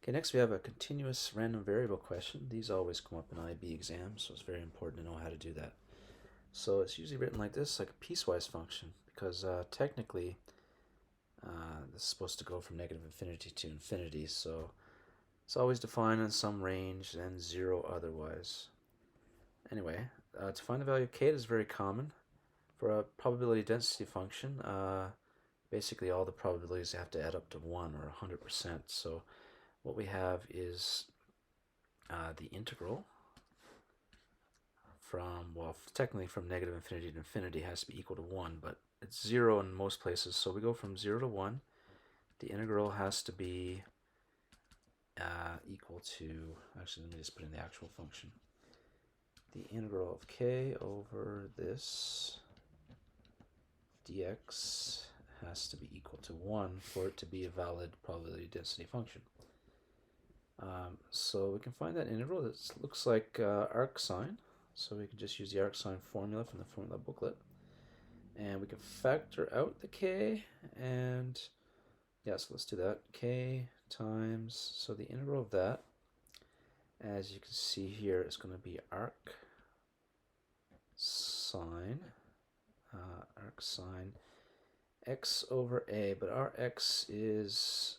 Okay, next we have a continuous random variable question. These always come up in IB exams, so it's very important to know how to do that. So it's usually written like this, like a piecewise function, because technically this is supposed to go from negative infinity to infinity, so it's always defined in some range and zero otherwise. Anyway, to find the value of k, it is very common. For a probability density function, basically all the probabilities have to add up to 1 or 100%. So what we have is the integral from, well, technically from negative infinity to infinity has to be equal to 1, but it's 0 in most places. So we go from 0 to 1. The integral has to be equal to, actually let me just put in the actual function. The integral of k over this dx has to be equal to 1 for it to be a valid probability density function. So we can find that integral. It looks like arc sine. So we can just use the arc sine formula from the formula booklet. And we can factor out the k. And yeah, so let's do that. K times, so the integral of that, as you can see here, is going to be arc sine x over a, but our x is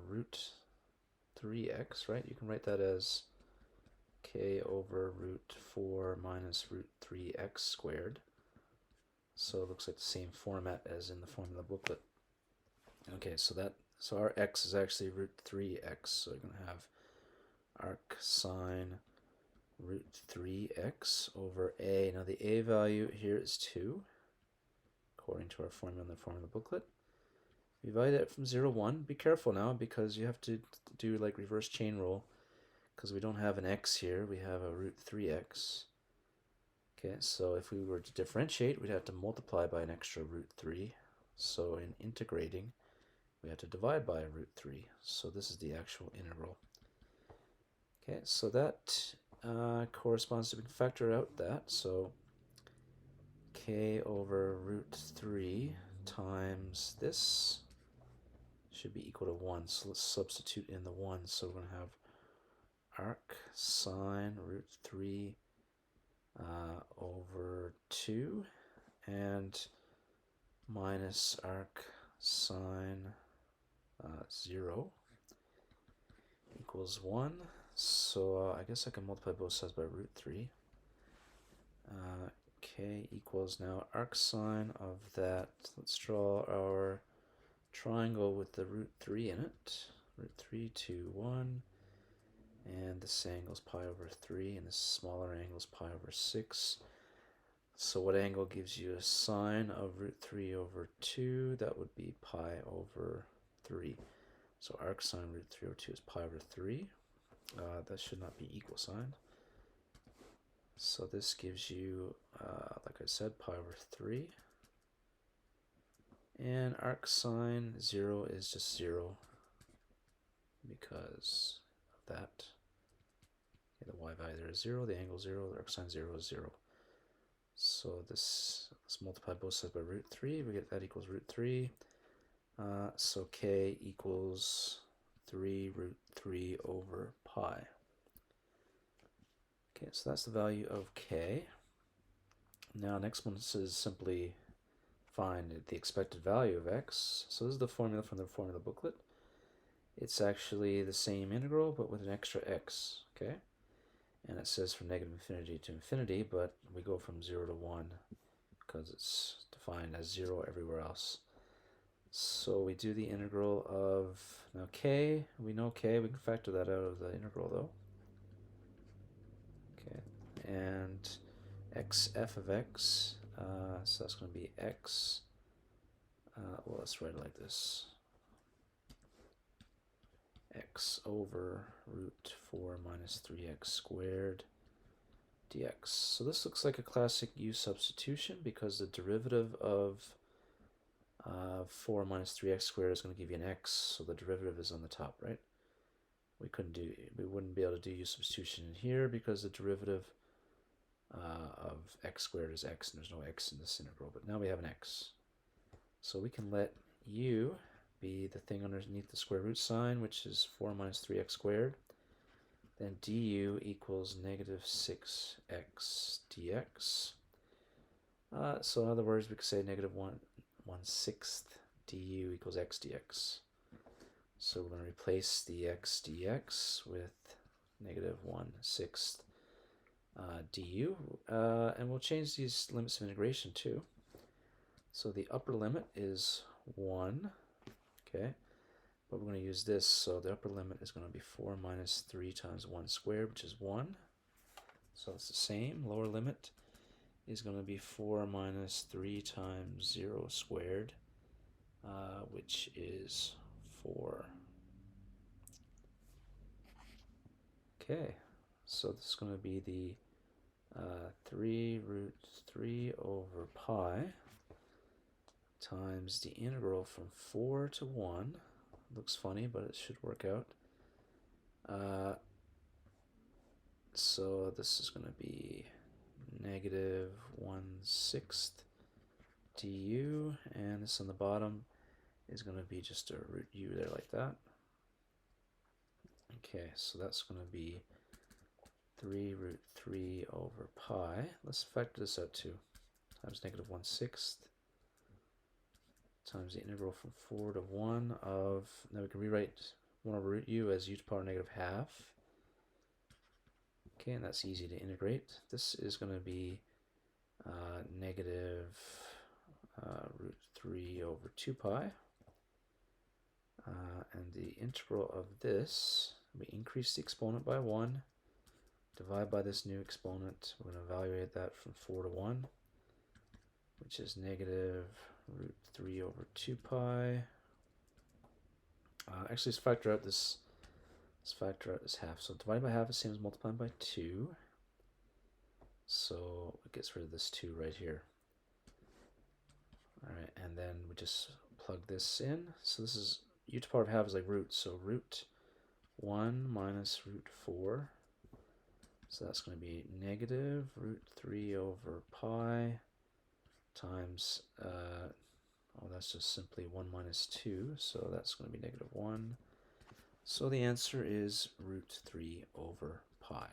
root 3x, right? You can write that as k over root 4 minus root 3x squared. So it looks like the same format as in the formula booklet. Okay, so our x is actually root 3x, so you're going to have arc sine root 3x over a. Now the a value here is 2, according to our formula in the formula booklet. We evaluate it from 0 to 1. Be careful now because you have to do like reverse chain rule because we don't have an x here, we have a root 3x. Okay, so if we were to differentiate, we'd have to multiply by an extra root 3. So in integrating, we have to divide by a root 3. So this is the actual integral. Okay, so that corresponds to, we can factor out that. So k over root 3 times this should be equal to 1. So let's substitute in the 1. So we're going to have arc sine root 3 over 2 and minus arc sine 0 equals 1. So I guess I can multiply both sides by root 3. K equals now arc sine of that. Let's draw our triangle with the root 3 in it. Root 3, 2, 1. And this angle is pi over 3, and this smaller angle is pi over 6. So what angle gives you a sine of root 3 over 2? That would be pi over 3. So arc sine root 3 over 2 is pi over 3. That should not be equal sign. So this gives you, like I said, pi over 3. And arc sine 0 is just 0 because of that. Okay, the y value there is 0, the angle 0, the arc sine 0 is 0. So let's multiply both sides by root 3. We get that equals root 3. So k equals 3 root 3 over pi. Okay, so that's the value of k. Now next one is simply find the expected value of x. So this is the formula from the formula booklet. It's actually the same integral but with an extra x, okay? And it says from negative infinity to infinity, but we go from 0 to 1 because it's defined as 0 everywhere else. So we do the integral of, now k, we know k, we can factor that out of the integral though. Okay, and x f of x, so that's going to be x, well let's write it like this, x over root 4 minus 3x squared dx. So this looks like a classic u substitution because the derivative of 4 minus 3x squared is going to give you an x, so the derivative is on the top, right? We wouldn't be able to do u substitution in here because the derivative of x squared is x, and there's no x in this integral, but now we have an x. So we can let u be the thing underneath the square root sign, which is 4 minus 3x squared. Then du equals negative 6x dx. So in other words, we could say negative 1/6 du equals x dx. So we're going to replace the x dx with negative 1/6 du, and we'll change these limits of integration too. So the upper limit is 1, okay, but we're going to use this, so the upper limit is going to be 4 minus 3 times 1 squared, which is 1. So it's the same. Lower limit is going to be 4 minus 3 times 0 squared, which is 4. Okay, so this is going to be the 3 root 3 over pi times the integral from 4 to 1. Looks funny, but it should work out. So this is going to be negative 1/6 du, and this on the bottom is going to be just a root u there like that. Okay, so that's going to be 3 root 3 over pi. Let's factor this out too. Times negative 1/6 times the integral from 4 to 1 of, now we can rewrite 1 over root u as u to the power negative half. Okay, and that's easy to integrate. This is going to be negative root 3 over 2 pi. And the integral of this, we increase the exponent by 1, divide by this new exponent. We're going to evaluate that from 4 to 1, which is negative root 3 over 2 pi. Actually, let's factor out this. Let's factor out this half. So dividing by half is the same as multiplying by 2. So it gets rid of this 2 right here. All right, and then we just plug this in. So this is u to the power of half is like root. So root 1 minus root 4. So that's going to be negative root 3 over pi times, that's just simply 1 minus 2. So that's going to be negative 1. So the answer is root 3 over pi.